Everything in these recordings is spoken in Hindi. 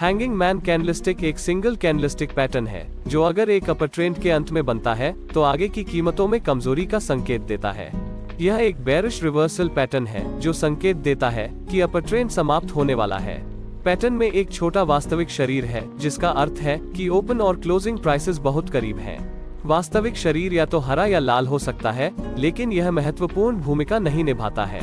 हैंगिंग मैन कैंडलस्टिक एक सिंगल कैंडलस्टिक पैटर्न है जो अगर एक अपर ट्रेंड के अंत में बनता है तो आगे की कीमतों में कमजोरी का संकेत देता है। यह एक बेरिश रिवर्सल पैटर्न है जो संकेत देता है कि अपर ट्रेंड समाप्त होने वाला है। पैटर्न में एक छोटा वास्तविक शरीर है जिसका अर्थ है कि ओपन और क्लोजिंग प्राइसेस बहुत करीब हैं। वास्तविक शरीर या तो हरा या लाल हो सकता है, लेकिन यह महत्वपूर्ण भूमिका नहीं निभाता है।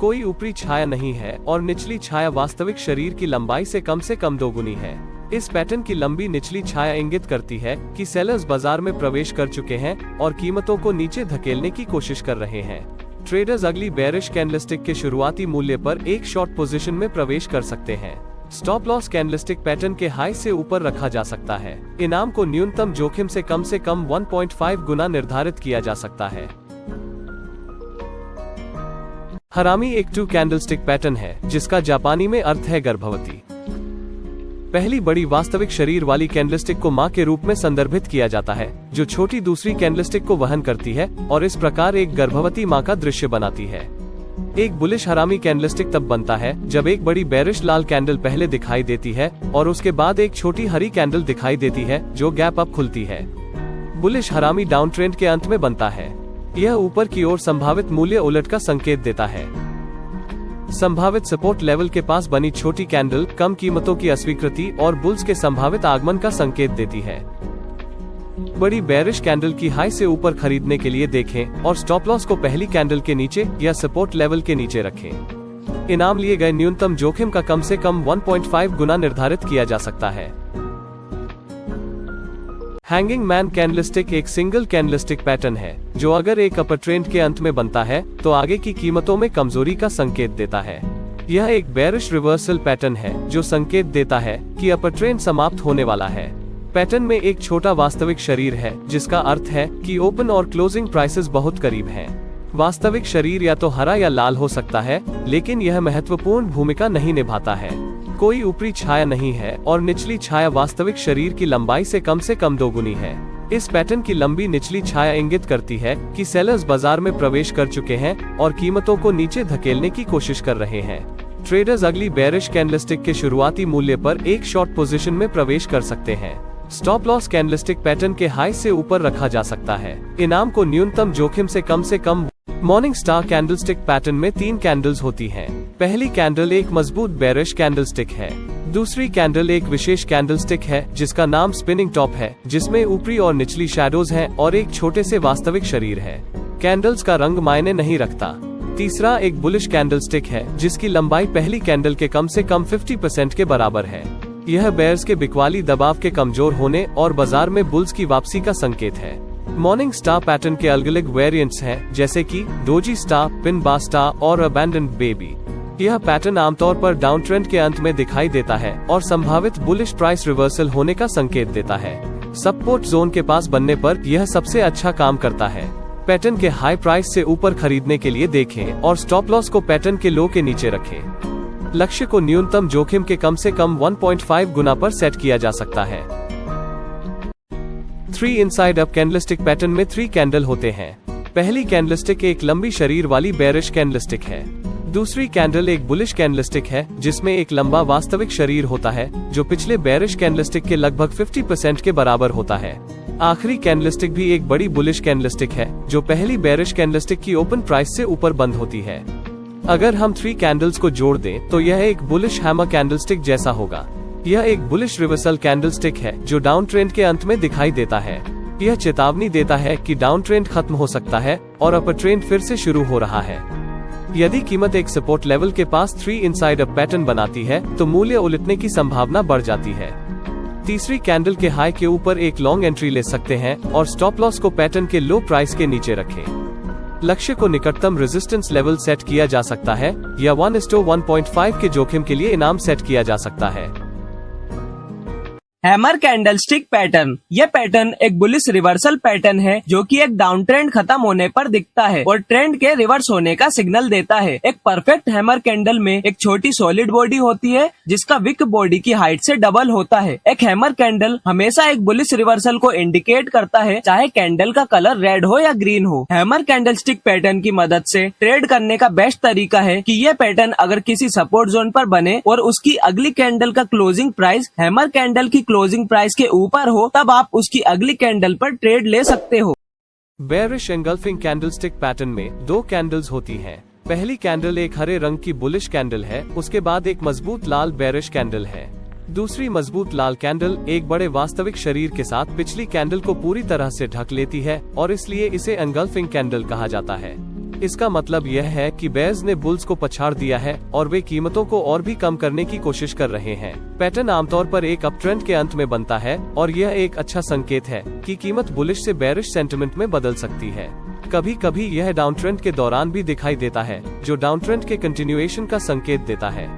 कोई ऊपरी छाया नहीं है और निचली छाया वास्तविक शरीर की लंबाई से कम दोगुनी है। इस पैटर्न की लंबी निचली छाया इंगित करती है कि सेलर्स बाजार में प्रवेश कर चुके हैं और कीमतों को नीचे धकेलने की कोशिश कर रहे हैं। ट्रेडर्स अगली बेरिश कैंडलस्टिक के शुरुआती मूल्य पर एक शॉर्ट पोजीशन में प्रवेश कर सकते हैं। स्टॉप लॉस कैंडलस्टिक पैटर्न के हाई से ऊपर रखा जा सकता है। इनाम को न्यूनतम जोखिम से कम 1.5 गुना निर्धारित किया जा सकता है। हरामी एक 2 कैंडलस्टिक पैटर्न है जिसका जापानी में अर्थ है गर्भवती। पहली बड़ी वास्तविक शरीर वाली कैंडलस्टिक को मां के रूप में संदर्भित किया जाता है, जो छोटी दूसरी कैंडलस्टिक को वहन करती है और इस प्रकार एक गर्भवती मां का दृश्य बनाती है। एक बुलिश हरामी कैंडलस्टिक तब बनता है जब एक बड़ी बेरिश लाल कैंडल पहले दिखाई देती है और उसके बाद एक छोटी हरी कैंडल दिखाई देती है जो गैप अप खुलती है। बुलिश हरामी डाउन ट्रेंड के अंत में बनता है। यह ऊपर की ओर संभावित मूल्य उलट का संकेत देता है। संभावित सपोर्ट लेवल के पास बनी छोटी कैंडल कम कीमतों की अस्वीकृति और बुल्स के संभावित आगमन का संकेत देती है। बड़ी बेरिश कैंडल की हाई से ऊपर खरीदने के लिए देखें और स्टॉप लॉस को पहली कैंडल के नीचे या सपोर्ट लेवल के नीचे रखें। इनाम लिए गए न्यूनतम जोखिम का कम से कम 1.5 गुना निर्धारित किया जा सकता है। हैंगिंग मैन कैंडलस्टिक एक सिंगल कैंडलस्टिक पैटर्न है जो अगर एक अपर ट्रेंड के अंत में बनता है तो आगे की कीमतों में कमजोरी का संकेत देता है। यह एक बेरिश रिवर्सल पैटर्न है जो संकेत देता है कि अपर ट्रेंड समाप्त होने वाला है। पैटर्न में एक छोटा वास्तविक शरीर है जिसका अर्थ है कि ओपन और क्लोजिंग प्राइसेस बहुत करीब हैं। वास्तविक शरीर या तो हरा या लाल हो सकता है, लेकिन यह महत्वपूर्ण भूमिका नहीं निभाता है। कोई ऊपरी छाया नहीं है और निचली छाया वास्तविक शरीर की लंबाई से कम दोगुनी है। इस पैटर्न की लंबी निचली छाया इंगित करती है कि सेलर्स बाजार में प्रवेश कर चुके हैं और कीमतों को नीचे धकेलने की कोशिश कर रहे हैं। ट्रेडर्स अगली बेरिश कैंडलस्टिक के शुरुआती मूल्य पर एक शॉर्ट पोजीशन में प्रवेश कर सकते हैं। स्टॉप लॉस कैंडलस्टिक पैटर्न के हाई से ऊपर रखा जा सकता है। इनाम को न्यूनतम जोखिम से कम। मॉर्निंग स्टार कैंडलस्टिक पैटर्न में 3 कैंडल्स होती हैं। पहली कैंडल एक मजबूत बेरिश कैंडलस्टिक है। दूसरी कैंडल एक विशेष कैंडलस्टिक है जिसका नाम स्पिनिंग टॉप है, जिसमें ऊपरी और निचली शैडोज हैं और एक छोटे से वास्तविक शरीर है। कैंडल्स का रंग मायने नहीं रखता। तीसरा एक बुलिश कैंडलस्टिक है जिसकी लंबाई पहली कैंडल के कम से कम 50% के बराबर है। यह बेयर्स के बिकवाली दबाव के कमजोर होने और बाजार में बुल्स की वापसी का संकेत है। मॉर्निंग स्टार पैटर्न के अलग अलग वेरिएंट्स हैं, जैसे कि doji star, pin bar star और अबैंडन्ड बेबी। यह पैटर्न आमतौर पर डाउन ट्रेंड के अंत में दिखाई देता है और संभावित बुलिश प्राइस रिवर्सल होने का संकेत देता है। सपोर्ट जोन के पास बनने पर यह सबसे अच्छा काम करता है। पैटर्न के हाई प्राइस से ऊपर खरीदने के लिए देखें और स्टॉप लॉस को पैटर्न के लो के नीचे रखें। लक्ष्य को न्यूनतम जोखिम के कम से कम 1.5 गुना पर सेट किया जा सकता है। 3 इनसाइड अप कैंडलस्टिक पैटर्न में 3 कैंडल होते हैं। पहली कैंडलस्टिक एक लंबी शरीर वाली बेरिश कैंडलस्टिक है। दूसरी कैंडल एक बुलिश कैंडलस्टिक है जिसमें एक लंबा वास्तविक शरीर होता है जो पिछले बेरिश कैंडलस्टिक के लगभग 50% के बराबर होता है। आखिरी कैंडलस्टिक भी एक बड़ी बुलिश कैंडलस्टिक है जो पहली बेरिश कैंडलस्टिक की ओपन प्राइस से ऊपर बंद होती है। अगर हम 3 कैंडल्स को जोड़ दें तो यह एक बुलिश हैमर कैंडलस्टिक जैसा होगा। यह एक बुलिश रिवर्सल कैंडलस्टिक है जो डाउन ट्रेंड के अंत में दिखाई देता है। यह चेतावनी देता है कि डाउन ट्रेंड खत्म हो सकता है और अपर ट्रेंड फिर से शुरू हो रहा है। यदि कीमत एक सपोर्ट लेवल के पास 3 इनसाइड अप पैटर्न बनाती है तो मूल्य उलटने की संभावना बढ़ जाती है। तीसरी कैंडल के हाई के ऊपर एक लॉन्ग एंट्री ले सकते हैं और स्टॉप लॉस को पैटर्न के लो प्राइस के नीचे रखें। लक्ष्य को निकटतम रेजिस्टेंस लेवल सेट किया जा सकता है या 1:1.5 के जोखिम के लिए इनाम सेट किया जा सकता है। Hammer candlestick pattern. यह पैटर्न एक बुलिश रिवर्सल पैटर्न है जो कि एक डाउन ट्रेंड खत्म होने पर दिखता है और ट्रेंड के रिवर्स होने का सिग्नल देता है। एक परफेक्ट हैमर कैंडल में एक छोटी सॉलिड बॉडी होती है जिसका विक बॉडी की हाइट से डबल होता है। एक हैमर कैंडल हमेशा एक बुलिश रिवर्सल को इंडिकेट करता है, चाहे कैंडल का कलर रेड हो या ग्रीन हो। हैमर कैंडलस्टिक पैटर्न की मदद से ट्रेड करने का बेस्ट तरीका है कि यह पैटर्न अगर किसी सपोर्ट जोन पर बने और उसकी अगली कैंडल का क्लोजिंग प्राइस हैमर कैंडल की क्लोजिंग प्राइस के ऊपर हो, तब आप उसकी अगली कैंडल पर ट्रेड ले सकते हो। बेयरिश एंगल्फिंग कैंडलस्टिक पैटर्न में दो कैंडल्स होती हैं। पहली कैंडल एक हरे रंग की बुलिश कैंडल है, उसके बाद एक मजबूत लाल बेयरिश कैंडल है। दूसरी मजबूत लाल कैंडल एक बड़े वास्तविक शरीर के साथ पिछली कैंडल को पूरी तरह से ढक लेती है और इसलिए इसे एंगल्फिंग कैंडल कहा जाता है। इसका मतलब यह है कि बेयर्स ने बुल्स को पछाड़ दिया है और वे कीमतों को और भी कम करने की कोशिश कर रहे हैं। पैटर्न आमतौर पर एक अप ट्रेंड के अंत में बनता है और यह एक अच्छा संकेत है कि कीमत बुलिश से बेयरिश सेंटिमेंट में बदल सकती है। कभी कभी यह डाउन ट्रेंड के दौरान भी दिखाई देता है, जो डाउन ट्रेंड के कंटिन्यूएशन का संकेत देता है।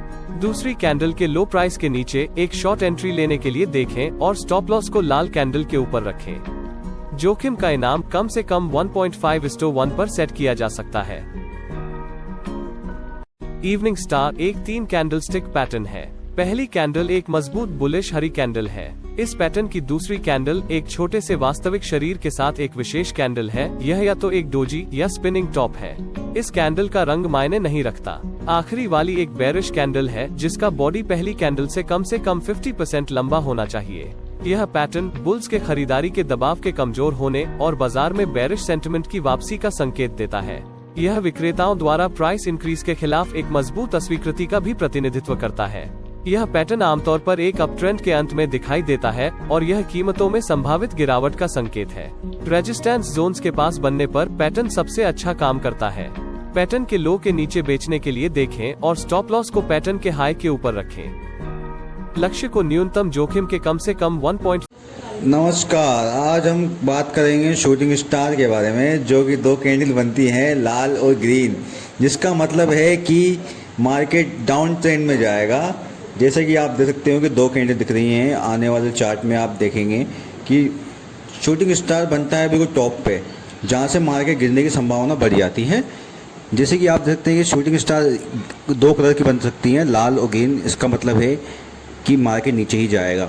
दूसरी कैंडल के लो प्राइस के नीचे एक शॉर्ट एंट्री लेने के लिए देखें और स्टॉप लॉस को लाल कैंडल के ऊपर रखें। जोखिम का इनाम कम से कम 1.5:1 पर सेट किया जा सकता है। इवनिंग स्टार एक 3 कैंडलस्टिक पैटर्न है। पहली कैंडल एक मजबूत बुलिश हरी कैंडल है। इस पैटर्न की दूसरी कैंडल एक छोटे से वास्तविक शरीर के साथ एक विशेष कैंडल है। यह या तो एक डोजी या स्पिनिंग टॉप है। इस कैंडल का रंग मायने नहीं रखता। आखिरी वाली एक बेयरिश कैंडल है जिसका बॉडी पहली कैंडल से कम 50% लंबा होना चाहिए। यह पैटर्न बुल्स के खरीदारी के दबाव के कमजोर होने और बाजार में बेयरिश सेंटिमेंट की वापसी का संकेत देता है। यह विक्रेताओं द्वारा प्राइस इंक्रीज के खिलाफ एक मजबूत अस्वीकृति का भी प्रतिनिधित्व करता है। यह पैटर्न आमतौर पर एक अप ट्रेंड के अंत में दिखाई देता है और यह कीमतों में संभावित गिरावट का संकेत है। रेजिस्टेंस जोन्स के पास बनने पर पैटर्न सबसे अच्छा काम करता है। पैटर्न के लो के नीचे बेचने के लिए देखें और स्टॉप लॉस को पैटर्न के हाई के ऊपर रखें। लक्ष्य को न्यूनतम जोखिम के कम से कम 1. नमस्कार, आज हम बात करेंगे शूटिंग स्टार के बारे में, जो कि 2 कैंडल बनती हैं, लाल और ग्रीन, जिसका मतलब है कि मार्केट डाउन ट्रेंड में जाएगा। जैसे कि आप देख सकते हो कि 2 कैंडल दिख रही हैं। आने वाले चार्ट में आप देखेंगे कि शूटिंग स्टार बनता है बिल्कुल टॉप पे, जहाँ से मार्केट गिरने की संभावना बढ़ जाती है। जैसे कि आप देख सकते हैं कि शूटिंग स्टार 2 कलर की बन सकती हैं, लाल और ग्रीन। इसका मतलब है कि मार्केट नीचे ही जाएगा,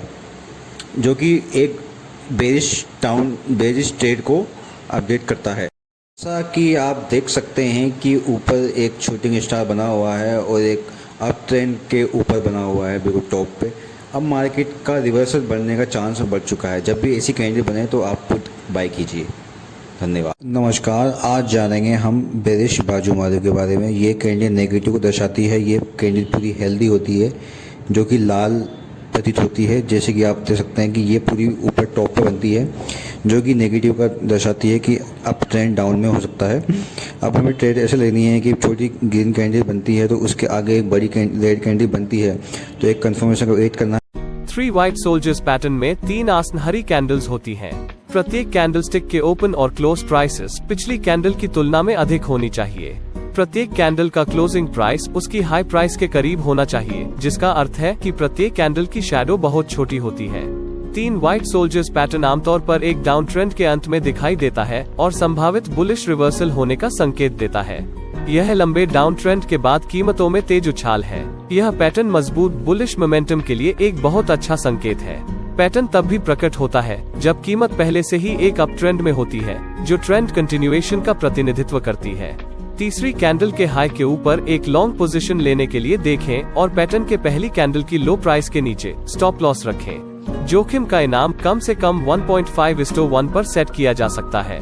जो कि एक बेरिश ट्रेड को अपडेट करता है। जैसा कि आप देख सकते हैं कि ऊपर एक शूटिंग स्टार बना हुआ है और एक अप ट्रेंड के ऊपर बना हुआ है बिल्कुल टॉप पे। अब मार्केट का रिवर्सल बनने का चांस बढ़ चुका है। जब भी ऐसी कैंडल बने तो आप खुद बाय कीजिए। धन्यवाद। नमस्कार, आज जानेंगे हम बेरिश बाजू मारू के बारे में। ये कैंडल नेगेटिव को दर्शाती है। ये कैंडल पूरी हेल्दी होती है, जो कि लाल प्रतीत होती है। जैसे कि आप देख सकते हैं कि ये पूरी ऊपर टॉप पे बनती है, जो कि नेगेटिव का दर्शाती है कि अप ट्रेंड डाउन में हो सकता है। अब हमें ट्रेड ऐसे लेनी है कि छोटी ग्रीन कैंडल बनती है तो उसके आगे एक बड़ी रेड कैंडल बनती है, तो एक कंफर्मेशन का वेट करना। 3 व्हाइट सोल्जर्स पैटर्न में 3 आसन हरी कैंडल्स होती हैं। प्रत्येक कैंडलस्टिक के ओपन और क्लोज प्राइसेस पिछली कैंडल की तुलना में अधिक होनी चाहिए। प्रत्येक कैंडल का क्लोजिंग प्राइस उसकी हाई प्राइस के करीब होना चाहिए, जिसका अर्थ है कि प्रत्येक कैंडल की शैडो बहुत छोटी होती है। 3 व्हाइट सोल्जर्स पैटर्न आमतौर पर एक डाउन ट्रेंड के अंत में दिखाई देता है और संभावित बुलिश रिवर्सल होने का संकेत देता है। यह लंबे डाउन ट्रेंड के बाद कीमतों में तेज उछाल है। यह पैटर्न मजबूत बुलिश मोमेंटम के लिए एक बहुत अच्छा संकेत है। पैटर्न तब भी प्रकट होता है जब कीमत पहले से ही एक अप ट्रेंड में होती है, जो ट्रेंड कंटिन्यूएशन का प्रतिनिधित्व करती है। तीसरी कैंडल के हाई के ऊपर एक लॉन्ग पोजीशन लेने के लिए देखें और पैटर्न के पहली कैंडल की लो प्राइस के नीचे स्टॉप लॉस रखें। जोखिम का इनाम कम से कम 1.5:1 पर सेट किया जा सकता है।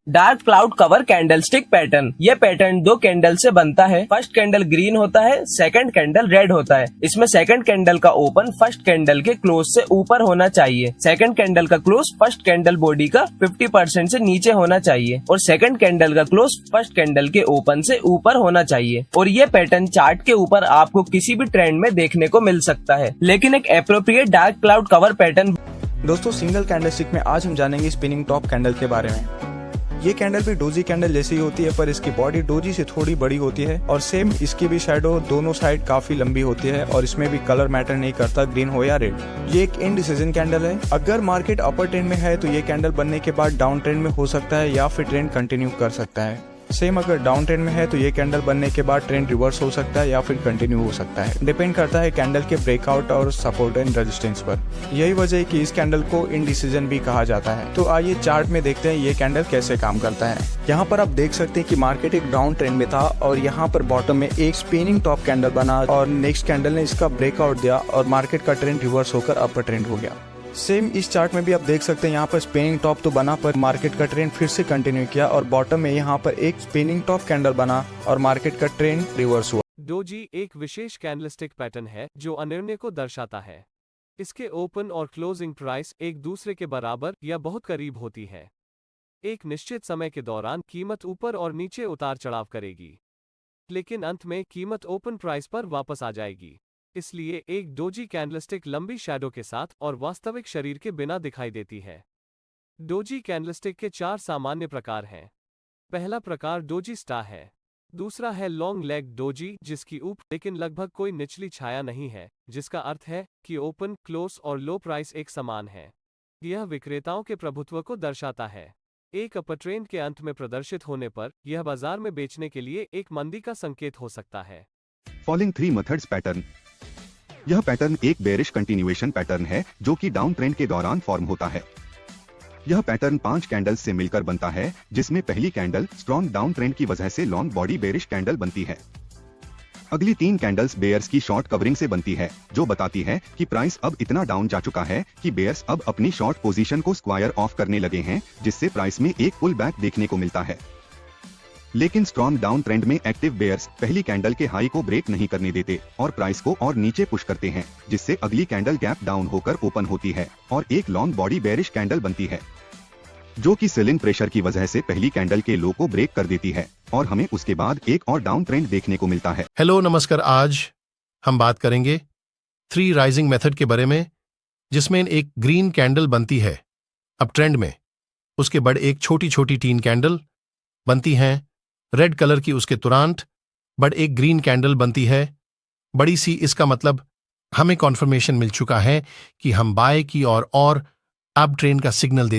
Dark cloud cover candlestick pattern. यह पैटर्न 2 कैंडल से बनता है। फर्स्ट कैंडल ग्रीन होता है, सेकंड कैंडल रेड होता है। इसमें सेकंड कैंडल का ओपन फर्स्ट कैंडल के क्लोज से ऊपर होना चाहिए। सेकंड कैंडल का क्लोज फर्स्ट कैंडल बॉडी का 50% से नीचे होना चाहिए और सेकंड कैंडल का क्लोज फर्स्ट कैंडल के ओपन से ऊपर होना चाहिए। और ये पैटर्न चार्ट के ऊपर आपको किसी भी ट्रेंड में देखने को मिल सकता है, लेकिन एक appropriate dark cloud cover pattern. दोस्तों, सिंगल कैंडलस्टिक में आज हम जानेंगे स्पिनिंग टॉप कैंडल के बारे में। ये कैंडल भी डोजी कैंडल जैसी होती है, पर इसकी बॉडी डोजी से थोड़ी बड़ी होती है और सेम इसकी भी शैडो दोनों साइड काफी लंबी होती है और इसमें भी कलर मैटर नहीं करता, ग्रीन हो या रेड। ये एक इनडिसीजन कैंडल है। अगर मार्केट अपर ट्रेंड में है तो ये कैंडल बनने के बाद डाउन ट्रेंड में हो सकता है या फिर ट्रेंड कंटिन्यू कर सकता है। सेम अगर डाउन ट्रेंड में है तो ये कैंडल बनने के बाद ट्रेंड रिवर्स हो सकता है या फिर कंटिन्यू हो सकता है। डिपेंड करता है कैंडल के ब्रेकआउट और सपोर्ट एंड रेजिस्टेंस पर। यही वजह है कि इस कैंडल को इनडिसीजन भी कहा जाता है। तो आइए चार्ट में देखते हैं ये कैंडल कैसे काम करता है। यहाँ पर आप देख सकते हैं कि मार्केट एक डाउन ट्रेंड में था और यहाँ पर बॉटम में एक स्पिनिंग टॉप कैंडल बना और नेक्स्ट कैंडल ने इसका ब्रेकआउट दिया और मार्केट का ट्रेंड रिवर्स होकर अपर ट्रेंड हो गया। सेम इस चार्ट में भी आप देख सकते हैं यहाँ पर स्पिनिंग टॉप तो बना पर मार्केट का ट्रेंड फिर से कंटिन्यू किया और बॉटम में यहाँ पर एक स्पिनिंग टॉप कैंडल बना और मार्केट का ट्रेंड रिवर्स हुआ। डोजी एक विशेष कैंडलस्टिक पैटर्न है जो अनिर्णय को दर्शाता है। इसके ओपन और क्लोजिंग प्राइस एक दूसरे के बराबर या बहुत करीब होती है। एक निश्चित समय के दौरान कीमत ऊपर और नीचे उतार चढ़ाव करेगी, लेकिन अंत में कीमत ओपन प्राइस पर वापस आ जाएगी। इसलिए एक डोजी कैंडलस्टिक लंबी शैडो के साथ और वास्तविक शरीर के बिना दिखाई देती है। डोजी कैंडलस्टिक के 4 सामान्य प्रकार हैं। पहला प्रकार डोजी स्टार है। दूसरा है लॉन्ग लेग डोजी, जिसकी ऊपर लेकिन लगभग कोई निचली छाया नहीं है, जिसका अर्थ है कि ओपन, क्लोज और लो प्राइस एक समान है। यह विक्रेताओं के प्रभुत्व को दर्शाता है। एक अपर ट्रेंड के अंत में प्रदर्शित होने पर यह बाजार में बेचने के लिए एक मंदी का संकेत हो सकता है। Falling 3 methods pattern. यह पैटर्न एक बेरिश कंटिन्यूएशन पैटर्न है जो कि डाउन ट्रेंड के दौरान फॉर्म होता है। यह पैटर्न 5 कैंडल्स से मिलकर बनता है, जिसमें पहली कैंडल स्ट्रॉन्ग डाउन ट्रेंड की वजह से लॉन्ग बॉडी बेरिश कैंडल बनती है। अगली 3 कैंडल्स बेयर्स की शॉर्ट कवरिंग से बनती है, जो बताती है कि प्राइस अब इतना डाउन जा चुका है कि बेयर्स अब अपनी शॉर्ट पोजीशन को स्क्वायर ऑफ करने लगे हैं, जिससे प्राइस में एक पुल बैक देखने को मिलता है। लेकिन स्ट्रॉन्ग डाउन ट्रेंड में एक्टिव बेयर्स पहली कैंडल के हाई को ब्रेक नहीं करने देते और प्राइस को और नीचे पुश करते हैं, जिससे अगली कैंडल गैप डाउन होकर ओपन होती है और एक लॉन्ग बॉडी बेरिश कैंडल बनती है, जो कि सेलिंग प्रेशर की वजह से पहली कैंडल के लो को ब्रेक कर देती है और हमें उसके बाद एक और डाउन ट्रेंड देखने को मिलता है। हेलो नमस्कार, आज हम बात करेंगे 3 राइजिंग मेथड के बारे में, जिसमें एक ग्रीन कैंडल बनती है अप ट्रेंड में, उसके बाद एक छोटी छोटी 3 कैंडल बनती हैं रेड कलर की, उसके तुरंत बट एक ग्रीन कैंडल बनती है बड़ी सी। इसका मतलब हमें कॉन्फर्मेशन मिल चुका है कि हम बाय की और अप ट्रेंड का सिग्नल दे